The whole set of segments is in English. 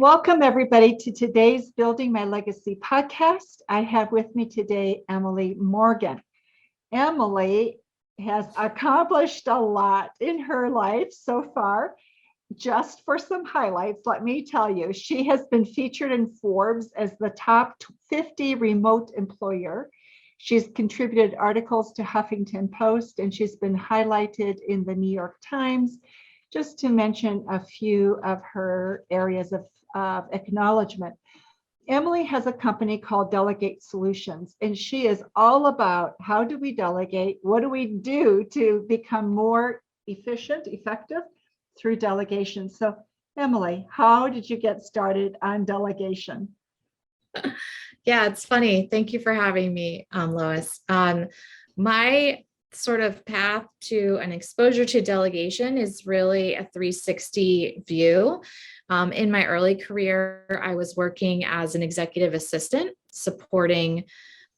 Welcome, everybody, to today's Building My Legacy podcast. I have with me today Emily Morgan. Emily has accomplished a lot in her life so far. Just for some highlights, let me tell you, she has been featured in Forbes as the top 50 remote employer. She's contributed articles to Huffington Post, and she's been highlighted in the New York Times, just to mention a few of her areas of acknowledgement. Emily has a company called Delegate Solutions, and she is all about how do we delegate? What do we do to become more efficient, effective through delegation? So, Emily, how did you get started on delegation? Yeah, it's funny. Thank you for having me, Lois. My sort of path to an exposure to delegation is really a 360 view. In my early career, I was working as an executive assistant, supporting,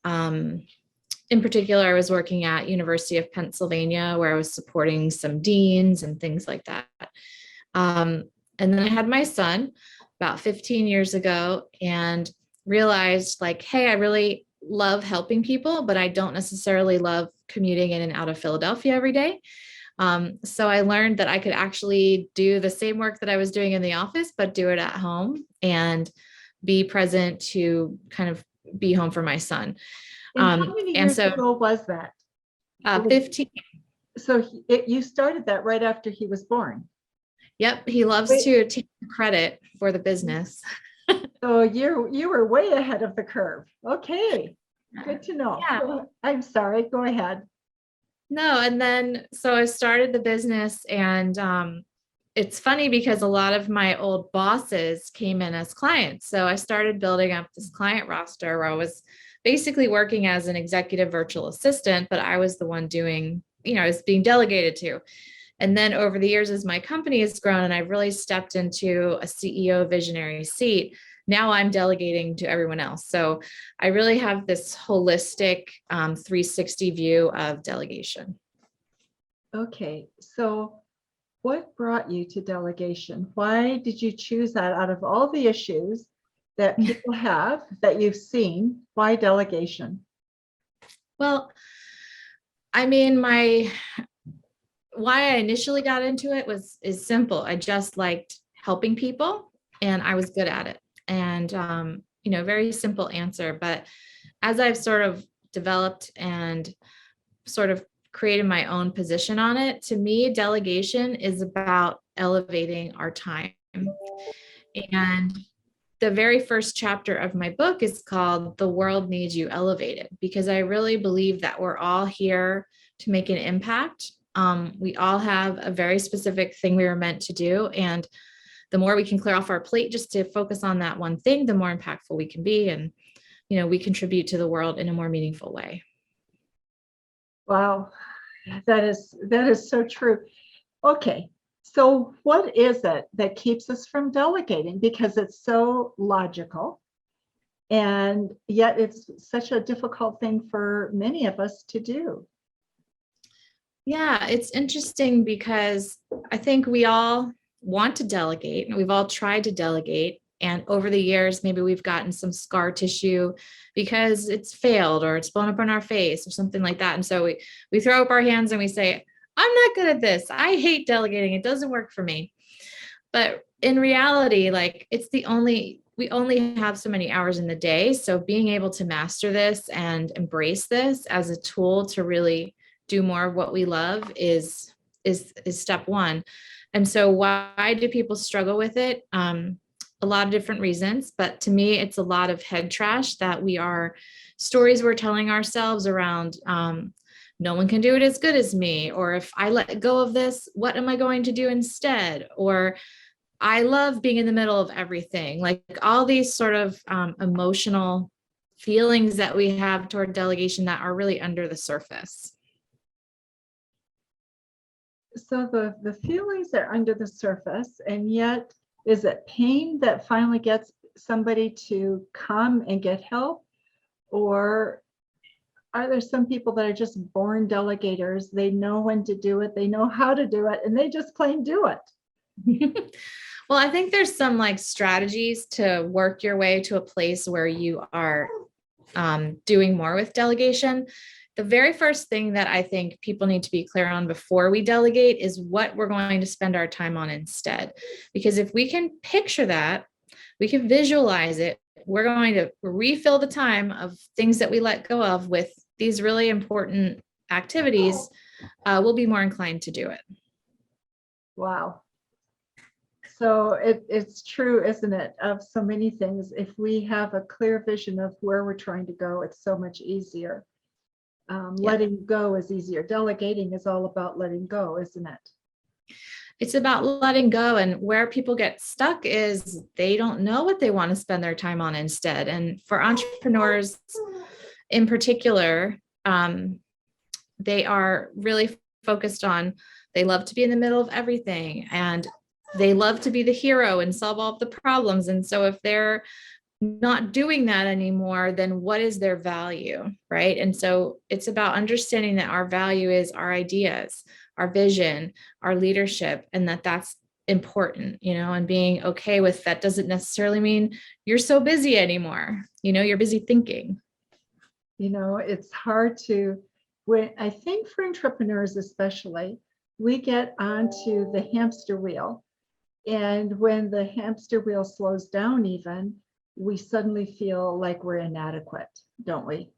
in particular, I was working at University of Pennsylvania, where I was supporting some deans and things like that. And then I had my son about 15 years ago and realized like, hey, I really love helping people, but I don't necessarily love commuting in and out of Philadelphia every day. So I learned that I could actually do the same work that I was doing in the office, but do it at home and be present to kind of be home for my son. And how many years ago was that? 15. So you started that right after he was born. Yep. He loves to take credit for the business. So you were way ahead of the curve. Okay. Good to know. Yeah. I'm sorry. Go ahead. No, and then so I started the business, and it's funny because a lot of my old bosses came in as clients. So I started building up this client roster where I was basically working as an executive virtual assistant, but I was the one doing, I was being delegated to. And then over the years, as my company has grown and I've really stepped into a CEO visionary seat, now I'm delegating to everyone else. So I really have this holistic 360 view of delegation. Okay. So what brought you to delegation? Why did you choose that out of all the issues that people have that you've seen? Why delegation? Well, I mean, why I initially got into it is simple. I just liked helping people and I was good at it. And, very simple answer. But as I've sort of developed and sort of created my own position on it, to me, delegation is about elevating our time. And the very first chapter of my book is called The World Needs You Elevated, because I really believe that we're all here to make an impact. We all have a very specific thing we were meant to do. And the more we can clear off our plate just to focus on that one thing, the more impactful we can be. And, we contribute to the world in a more meaningful way. Wow, that is so true. Okay, so what is it that keeps us from delegating? Because it's so logical, and yet it's such a difficult thing for many of us to do. Yeah, it's interesting because I think we all want to delegate and we've all tried to delegate. And over the years, maybe we've gotten some scar tissue because it's failed or it's blown up in our face or something like that. And so we throw up our hands and we say, I'm not good at this. I hate delegating. It doesn't work for me. But in reality, like we only have so many hours in the day. So being able to master this and embrace this as a tool to really do more of what we love is step one. And so why do people struggle with it? A lot of different reasons, but to me, it's a lot of head trash that stories we're telling ourselves around, no one can do it as good as me, or if I let go of this, what am I going to do instead? Or I love being in the middle of everything, like all these sort of emotional feelings that we have toward delegation that are really under the surface. So the feelings are under the surface, and yet is it pain that finally gets somebody to come and get help? Or are there some people that are just born delegators? They know when to do it, they know how to do it, and they just plain do it. Well, I think there's some like strategies to work your way to a place where you are doing more with delegation. The very first thing that I think people need to be clear on before we delegate is what we're going to spend our time on instead. Because if we can picture that, we can visualize it, we're going to refill the time of things that we let go of with these really important activities, we'll be more inclined to do it. Wow. So it's true, isn't it, of so many things. If we have a clear vision of where we're trying to go, it's so much easier. Letting go is easier. Delegating is all about letting go, isn't it? It's about letting go, and where people get stuck is they don't know what they want to spend their time on instead. And for entrepreneurs in particular, they are really focused on, they love to be in the middle of everything, and they love to be the hero and solve all of the problems. And so if they're not doing that anymore, then what is their value, right? And so it's about understanding that our value is our ideas, our vision, our leadership, and that's important, and being okay with that doesn't necessarily mean you're so busy anymore. You're busy thinking. It's hard when I think for entrepreneurs especially, we get onto the hamster wheel. And when the hamster wheel slows down even, we suddenly feel like we're inadequate, don't we?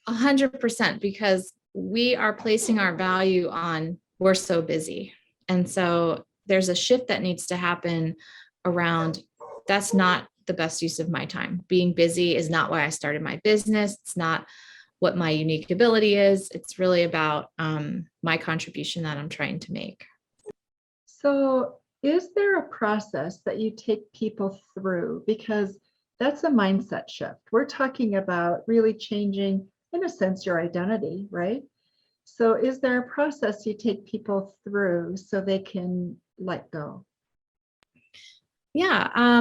100%, because we are placing our value on we're so busy. And so there's a shift that needs to happen around that's not the best use of my time. Being busy is not why I started my business. It's not what my unique ability is. It's really about my contribution that I'm trying to make. So is there a process that you take people through? Because that's a mindset shift. We're talking about really changing, in a sense, your identity, right? So is there a process you take people through so they can let go? Yeah.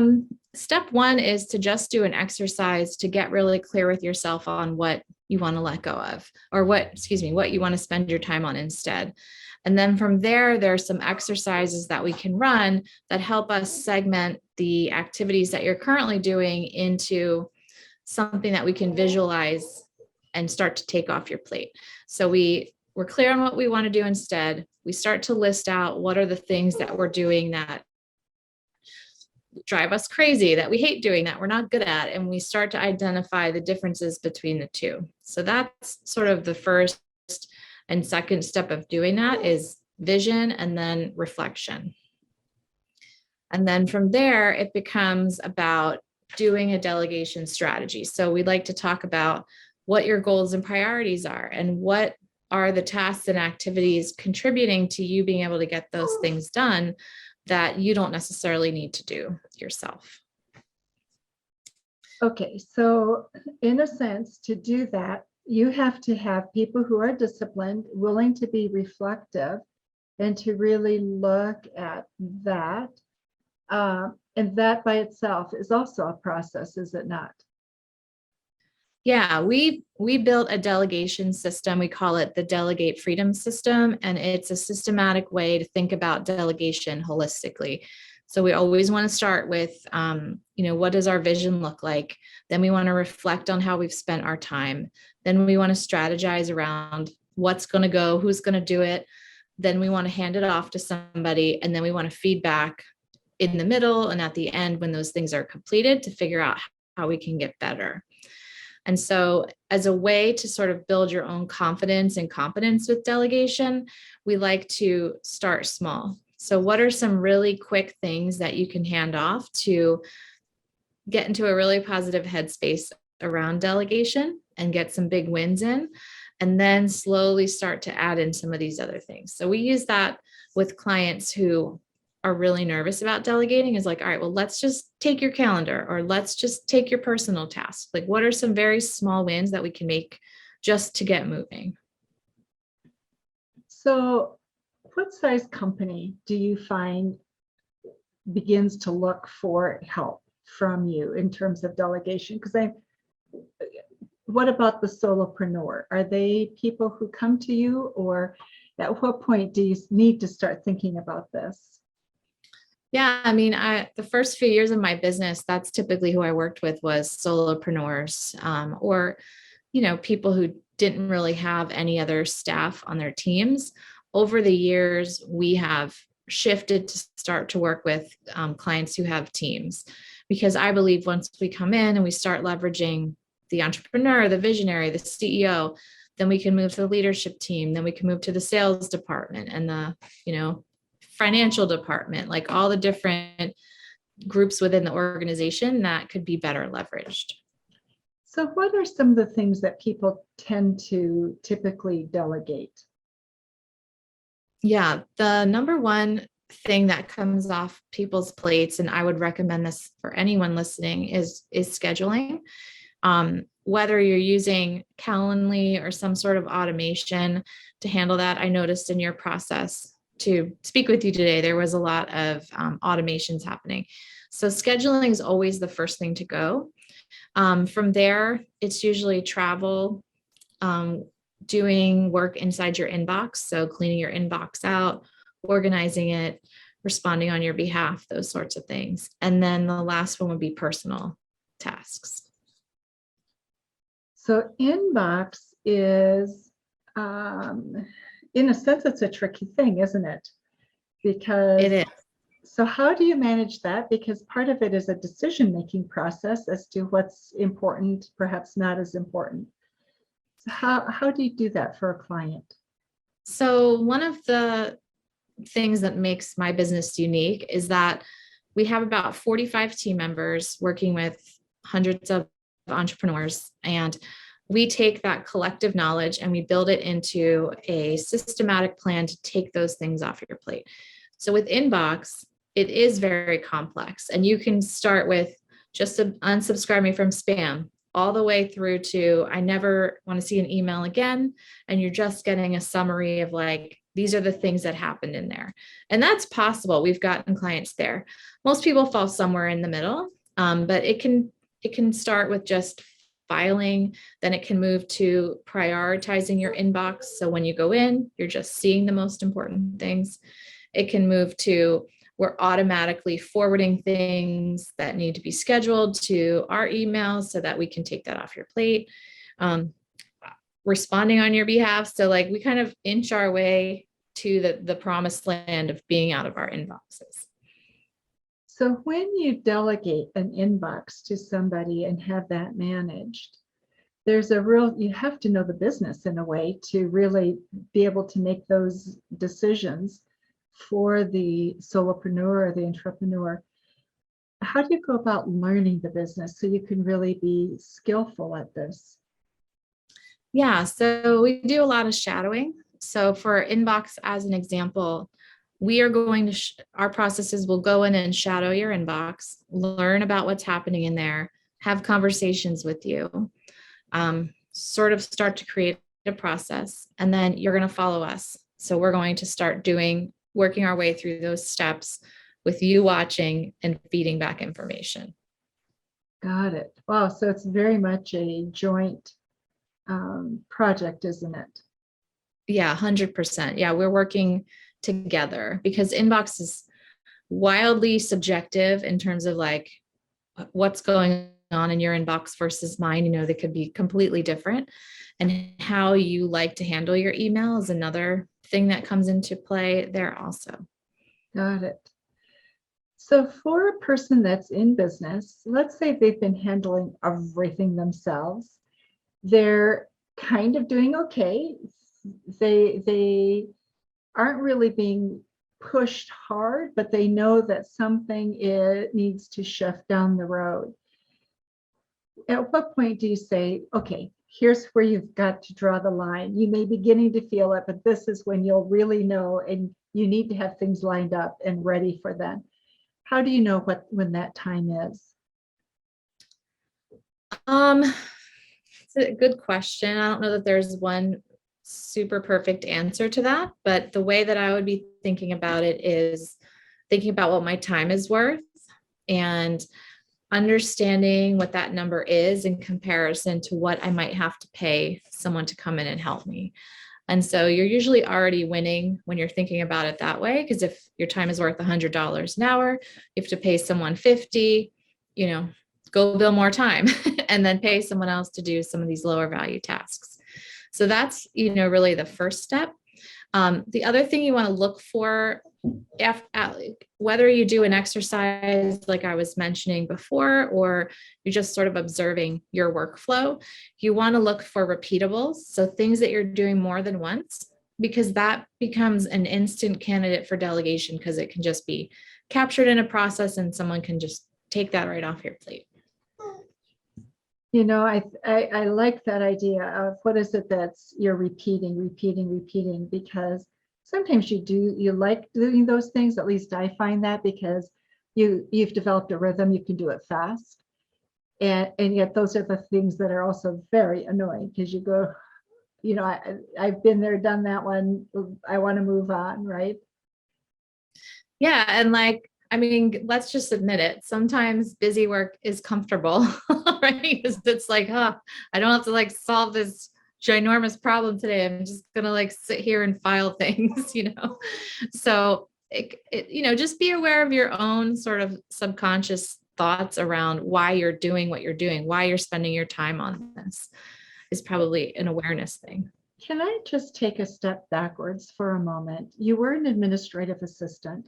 Step one is to just do an exercise to get really clear with yourself on what you want to let go of, or what you want to spend your time on instead. And then from there, there are some exercises that we can run that help us segment the activities that you're currently doing into something that we can visualize and start to take off your plate. So we're clear on what we want to do instead. We start to list out what are the things that we're doing that drive us crazy, that we hate doing, that we're not good at, and we start to identify the differences between the two. So that's sort of the first and second step of doing that, is vision and then reflection. And then from there, it becomes about doing a delegation strategy. So we'd like to talk about what your goals and priorities are, and what are the tasks and activities contributing to you being able to get those things done that you don't necessarily need to do yourself. Okay, so in a sense, to do that, you have to have people who are disciplined, willing to be reflective, and to really look at that. And that by itself is also a process, is it not? Yeah, we built a delegation system. We call it the Delegate Freedom System, and it's a systematic way to think about delegation holistically. So we always want to start with, what does our vision look like? Then we want to reflect on how we've spent our time. Then we want to strategize around what's going to go, who's going to do it. Then we want to hand it off to somebody, and then we want to feedback in the middle and at the end when those things are completed to figure out how we can get better. And so as a way to sort of build your own confidence and competence with delegation, we like to start small. So what are some really quick things that you can hand off to get into a really positive headspace around delegation and get some big wins in, and then slowly start to add in some of these other things. So we use that with clients who are really nervous about delegating, is like, all right, well, let's just take your calendar, or let's just take your personal tasks. Like, what are some very small wins that we can make just to get moving? So what size company do you find begins to look for help from you in terms of delegation? Because what about the solopreneur? Are they people who come to you, or At what point do you need to start thinking about this? Yeah, I mean, the first few years of my business, that's typically who I worked with was solopreneurs, or people who didn't really have any other staff on their teams. Over the years, we have shifted to start to work with clients who have teams, because I believe once we come in and we start leveraging the entrepreneur, the visionary, the CEO, then we can move to the leadership team, then we can move to the sales department and the financial department, like all the different groups within the organization that could be better leveraged. So what are some of the things that people tend to typically delegate? Yeah, the number one thing that comes off people's plates, and I would recommend this for anyone listening, is scheduling. Whether you're using Calendly or some sort of automation to handle that, I noticed in your process to speak with you today, there was a lot of automations happening. So scheduling is always the first thing to go. From there, it's usually travel, doing work inside your inbox. So cleaning your inbox out, organizing it, responding on your behalf, those sorts of things. And then the last one would be personal tasks. So inbox is, in a sense, it's a tricky thing, isn't it? Because it is. So how do you manage that? Because part of it is a decision-making process as to what's important, perhaps not as important. So how do you do that for a client? So one of the things that makes my business unique is that we have about 45 team members working with hundreds of entrepreneurs, and we take that collective knowledge and we build it into a systematic plan to take those things off your plate. So with inbox, it is very complex, and you can start with just unsubscribe me from spam, all the way through to I never want to see an email again, and you're just getting a summary of like, these are the things that happened in there. And that's possible. We've gotten clients there. Most people fall somewhere in the middle, but it can start with just filing, then it can move to prioritizing your inbox. So when you go in, you're just seeing the most important things. It can move to we're automatically forwarding things that need to be scheduled to our emails so that we can take that off your plate. Responding on your behalf. So like we kind of inch our way to the promised land of being out of our inboxes. So when you delegate an inbox to somebody and have that managed, you have to know the business in a way to really be able to make those decisions for the solopreneur or the entrepreneur. How do you go about learning the business so you can really be skillful at this? Yeah, so we do a lot of shadowing. So for inbox, as an example, we are going to, our processes will go in and shadow your inbox, learn about what's happening in there, have conversations with you, sort of start to create a process, and then you're going to follow us. So we're going to start working our way through those steps with you watching and feeding back information. Got it. Wow. So it's very much a joint project, isn't it? Yeah, 100%. Yeah, we're working together because inbox is wildly subjective in terms of like what's going on in your inbox versus mine. They could be completely different. And how you like to handle your email is another thing that comes into play there also. Got it. So for a person that's in business, let's say they've been handling everything themselves, they're kind of doing okay. They aren't really being pushed hard, but they know that something needs to shift down the road. At what point do you say, okay, here's where you've got to draw the line? You may be beginning to feel it, but this is when you'll really know, and you need to have things lined up and ready for them. How do you know when that time is? It's a good question. I don't know that there's one super perfect answer to that, but the way that I would be thinking about it is thinking about what my time is worth and understanding what that number is in comparison to what I might have to pay someone to come in and help me. And so you're usually already winning when you're thinking about it that way. Because if your time is worth $100 an hour, you have to pay someone 50, go bill more time and then pay someone else to do some of these lower value tasks. So that's, really the first step. The other thing you want to look for, whether you do an exercise like I was mentioning before, or you're just sort of observing your workflow, you want to look for repeatables. So things that you're doing more than once, because that becomes an instant candidate for delegation, because it can just be captured in a process and someone can just take that right off your plate. I like that idea of what is it that's you're repeating, because sometimes you like doing those things. At least I find that, because you've developed a rhythm, you can do it fast. And yet those are the things that are also very annoying, because you go, I've been there, done that one. I want to move on, right? Yeah. And let's just admit it. Sometimes busy work is comfortable, right? Because it's like, I don't have to solve this ginormous problem today. I'm just going to sit here and file things, So, just be aware of your own sort of subconscious thoughts around why you're doing what you're doing, why you're spending your time on this is probably an awareness thing. Can I just take a step backwards for a moment? You were an administrative assistant.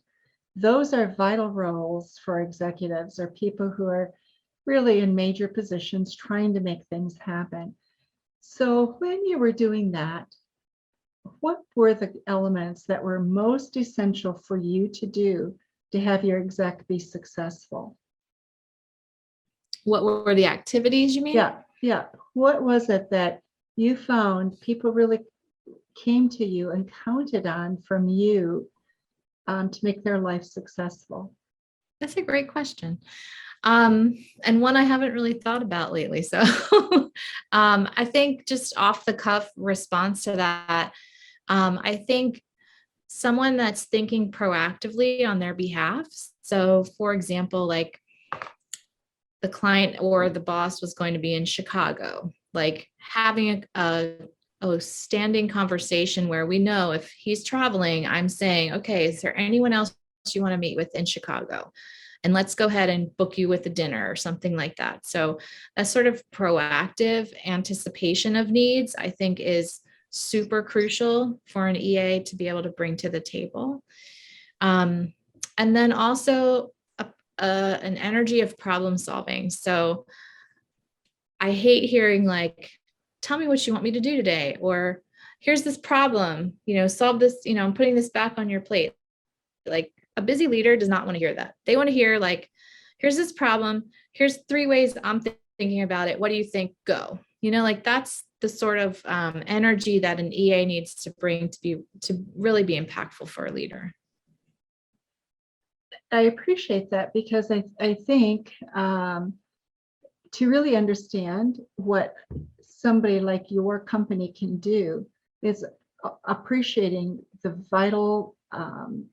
Those are vital roles for executives, or people who are really in major positions trying to make things happen. So when you were doing that, what were the elements that were most essential for you to do to have your exec be successful? What were the activities you mean? Yeah. What was it that you found people really came to you and counted on from you to make their life successful? That's a great question. And one I haven't really thought about lately. So I think just off the cuff response to that, I think someone that's thinking proactively on their behalf. So for example, the client or the boss was going to be in Chicago, having a standing conversation where we know if he's traveling, I'm saying, okay, is there anyone else you want to meet with in Chicago? And let's go ahead and book you with a dinner or something like that. So a sort of proactive anticipation of needs, I think, is super crucial for an EA to be able to bring to the table. And then also an energy of problem solving. So I hate hearing tell me what you want me to do today, or here's this problem, solve this, I'm putting this back on your plate. A busy leader does not want to hear that. They want to hear here's this problem. Here's 3 ways I'm thinking about it. What do you think? Go. That's the sort of energy that an EA needs to bring to really be impactful for a leader. I appreciate that, because I think to really understand what somebody like your company can do is appreciating the vital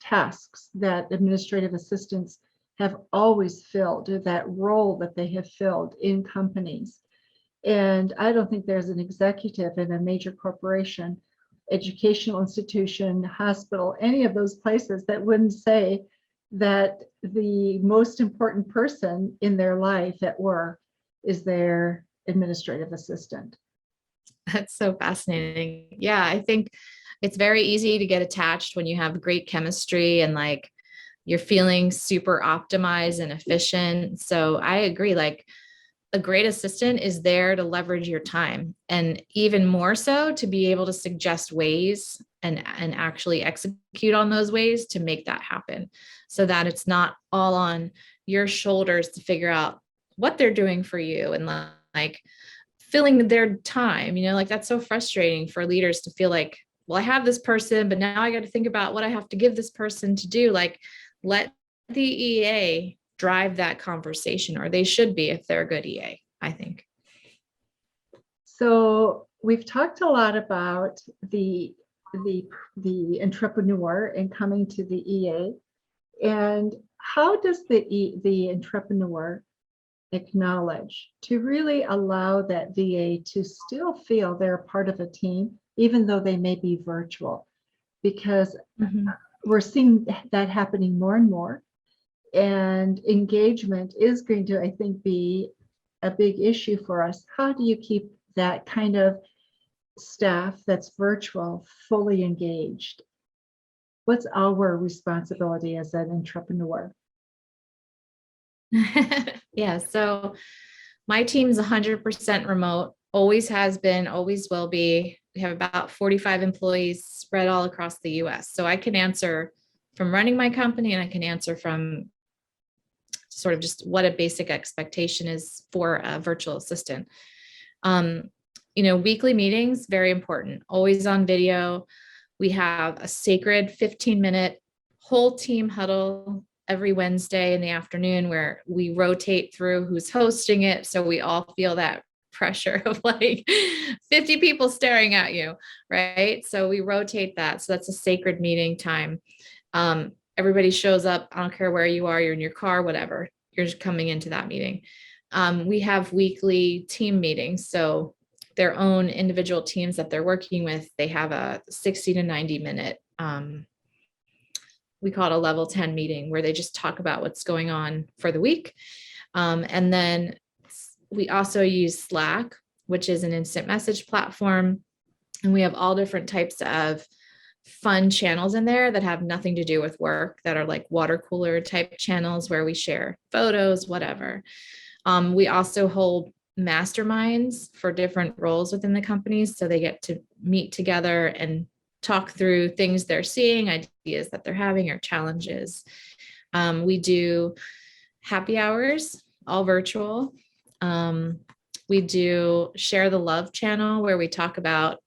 tasks that administrative assistants have always filled, or that role that they have filled in companies. And I don't think there's an executive in a major corporation, educational institution, hospital, any of those places that wouldn't say that the most important person in their life at work is their administrative assistant. That's so fascinating. Yeah, I think it's very easy to get attached when you have great chemistry and you're feeling super optimized and efficient. So I agree, a great assistant is there to leverage your time, and even more so to be able to suggest ways and actually execute on those ways to make that happen, so that it's not all on your shoulders to figure out what they're doing for you and filling their time. That's so frustrating for leaders to feel well, I have this person, but now I got to think about what I have to give this person to do. Let the EA drive that conversation, or they should be if they're a good EA, I think. So we've talked a lot about the entrepreneur and coming to the EA. And how does the entrepreneur acknowledge to really allow that VA to still feel they're part of a team, even though they may be virtual, because Mhm. we're seeing that happening more and more. And engagement is going to, I think, be a big issue for us. How do you keep that kind of staff that's virtual fully engaged? What's our responsibility as an entrepreneur? Yeah, so my team's 100% remote, always has been, always will be. We have about 45 employees spread all across the US. So I can answer from running my company, and I can answer from sort of just what a basic expectation is for a virtual assistant. Um, weekly meetings, very important, always on video. We have a sacred 15-minute whole team huddle every Wednesday in the afternoon where we rotate through who's hosting it. So we all feel that pressure of like 50 people staring at you, right? So we rotate that. So that's a sacred meeting time. Everybody shows up. I don't care where you are, you're in your car, whatever, you're just coming into that meeting. We have weekly team meetings. So their own individual teams that they're working with, they have a 60 to 90 minute, we call it a level 10 meeting, where they just talk about what's going on for the week. And then we also use Slack, which is an instant message platform. And we have all different types of fun channels in there that have nothing to do with work, that are like water cooler type channels where we share photos, whatever. We also hold masterminds for different roles within the companies. So they get to meet together and talk through things they're seeing, ideas that they're having, or challenges. We do happy hours, all virtual. We do share the love channel, where we talk about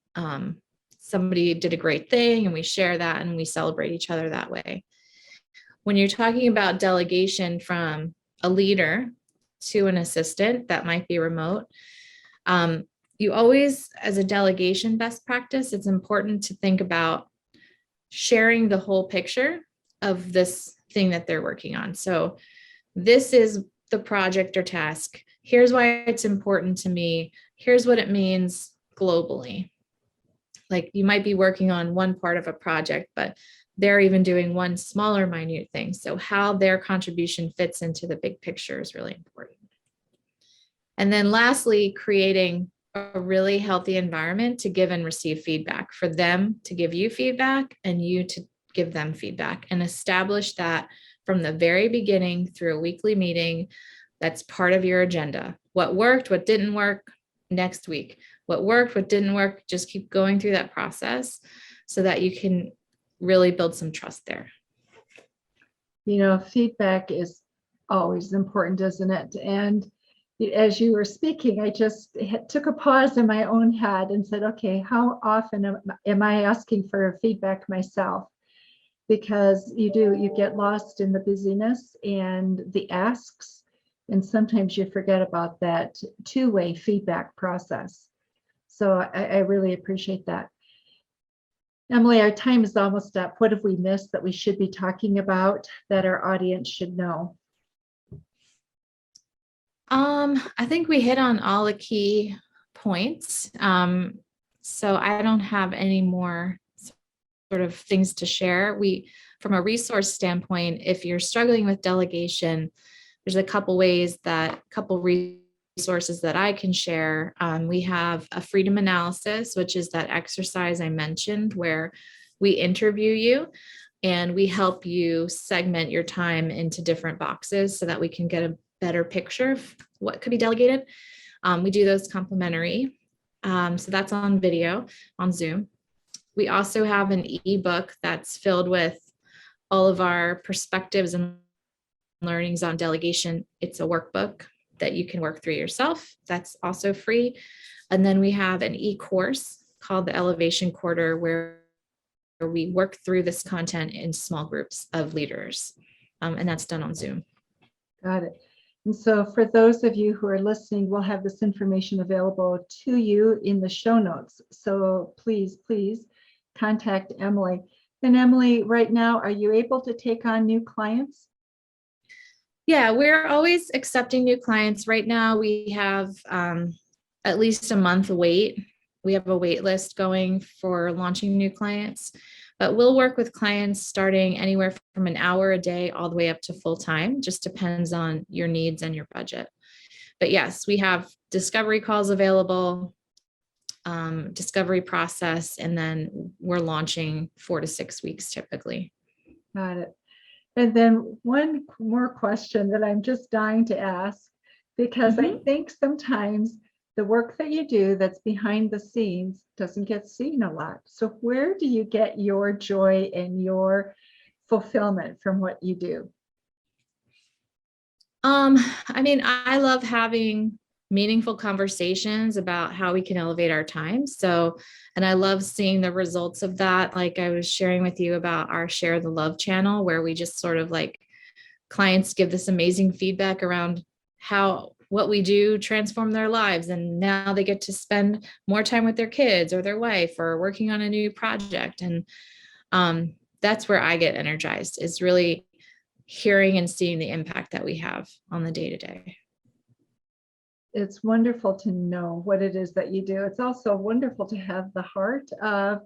somebody did a great thing and we share that and we celebrate each other that way. When you're talking about delegation from a leader to an assistant that might be remote, you always, as a delegation best practice, it's important to think about sharing the whole picture of this thing that they're working on. So this is the project or task. Here's why it's important to me. Here's what it means globally. Like, you might be working on one part of a project, but they're even doing one smaller, minute thing. So how their contribution fits into the big picture is really important. And then lastly, creating a really healthy environment to give and receive feedback, for them to give you feedback and you to give them feedback, and establish that from the very beginning through a weekly meeting. That's part of your agenda. What worked, what didn't work, next week. What worked, what didn't work, just keep going through that process so that you can really build some trust there. Feedback is always important, isn't it? And as you were speaking, I just took a pause in my own head and said, okay, how often am I asking for feedback myself? Because you get lost in the busyness and the asks, and sometimes you forget about that two-way feedback process. So I really appreciate that. Emily, our time is almost up. What have we missed that we should be talking about that our audience should know? I think we hit on all the key points. So I don't have any more sort of things to share. From a resource standpoint, if you're struggling with delegation, there's a couple resources that I can share. We have a freedom analysis, which is that exercise I mentioned, where we interview you and we help you segment your time into different boxes so that we can get a better picture of what could be delegated. We do those complimentary. So that's on video, on Zoom. We also have an ebook that's filled with all of our perspectives and learnings on delegation. It's a workbook that you can work through yourself. That's also free. And then we have an e-course called the Elevation Quarter, where we work through this content in small groups of leaders. And that's done on Zoom. Got it. And so for those of you who are listening, we'll have this information available to you in the show notes. So please contact Emily. And Emily, right now, are you able to take on new clients? Yeah, we're always accepting new clients. Right now, we have at least a month wait we have a wait list going for launching new clients, but we'll work with clients starting anywhere from an hour a day all the way up to full time. Just depends on your needs and your budget. But yes, we have discovery calls available, discovery process, and then we're launching 4 to 6 weeks typically. Got it. And then one more question that I'm just dying to ask, because I think sometimes the work that you do that's behind the scenes doesn't get seen a lot. So where do you get your joy and your fulfillment from what you do? I mean, I love having meaningful conversations about how we can elevate our time. So, and I love seeing the results of that. Like I was sharing with you about our Share the Love channel, where we just sort of like clients give this amazing feedback around how what we do transform their lives. And now they get to spend more time with their kids or their wife or working on a new project. And that's where I get energized, is really hearing and seeing the impact that we have on the day to day. It's wonderful to know what it is that you do. It's also wonderful to have the heart of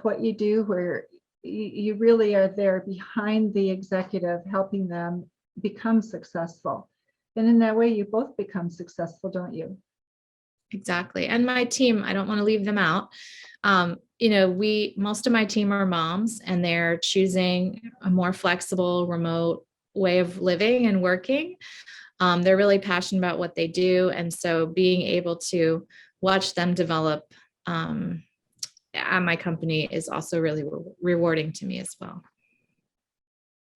what you do, where you really are there behind the executive, helping them become successful. And in that way, you both become successful, don't you? Exactly. And my team, I don't want to leave them out. Most of my team are moms, and they're choosing a more flexible, remote way of living and working. They're really passionate about what they do. And so being able to watch them develop at my company is also really rewarding to me as well.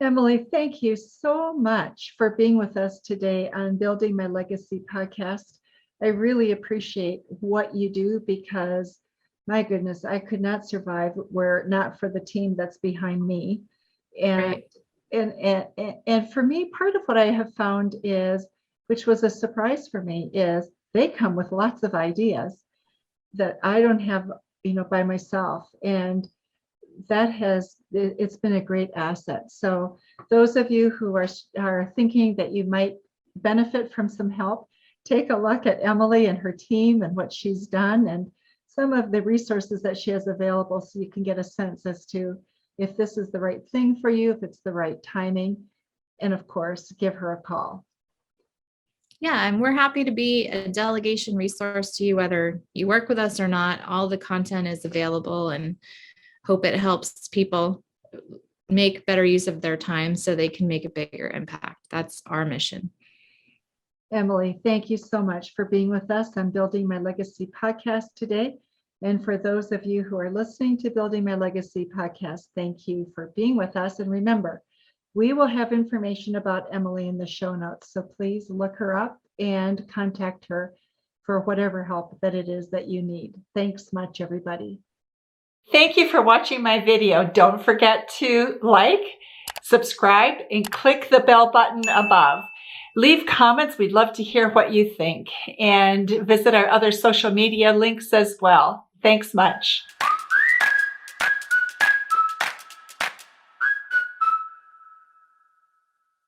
Emily, thank you so much for being with us today on Building My Legacy podcast. I really appreciate what you do, because my goodness, I could not survive were not for the team that's behind me. And Right. and for me, part of what I have found is, which was a surprise for me, is they come with lots of ideas that I don't have, by myself. And it's been a great asset. So those of you who are thinking that you might benefit from some help, take a look at Emily and her team and what she's done and some of the resources that she has available, so you can get a sense as to if this is the right thing for you, if it's the right timing, and of course, give her a call. Yeah, and we're happy to be a delegation resource to you, whether you work with us or not. All the content is available, and hope it helps people make better use of their time so they can make a bigger impact. That's our mission. Emily, thank you so much for being with us on Building My Legacy podcast today. And for those of you who are listening to Building My Legacy podcast, thank you for being with us. And remember, we will have information about Emily in the show notes. So please look her up and contact her for whatever help that it is that you need. Thanks much, everybody. Thank you for watching my video. Don't forget to like, subscribe, and click the bell button above. Leave comments. We'd love to hear what you think. And visit our other social media links as well. Thanks much.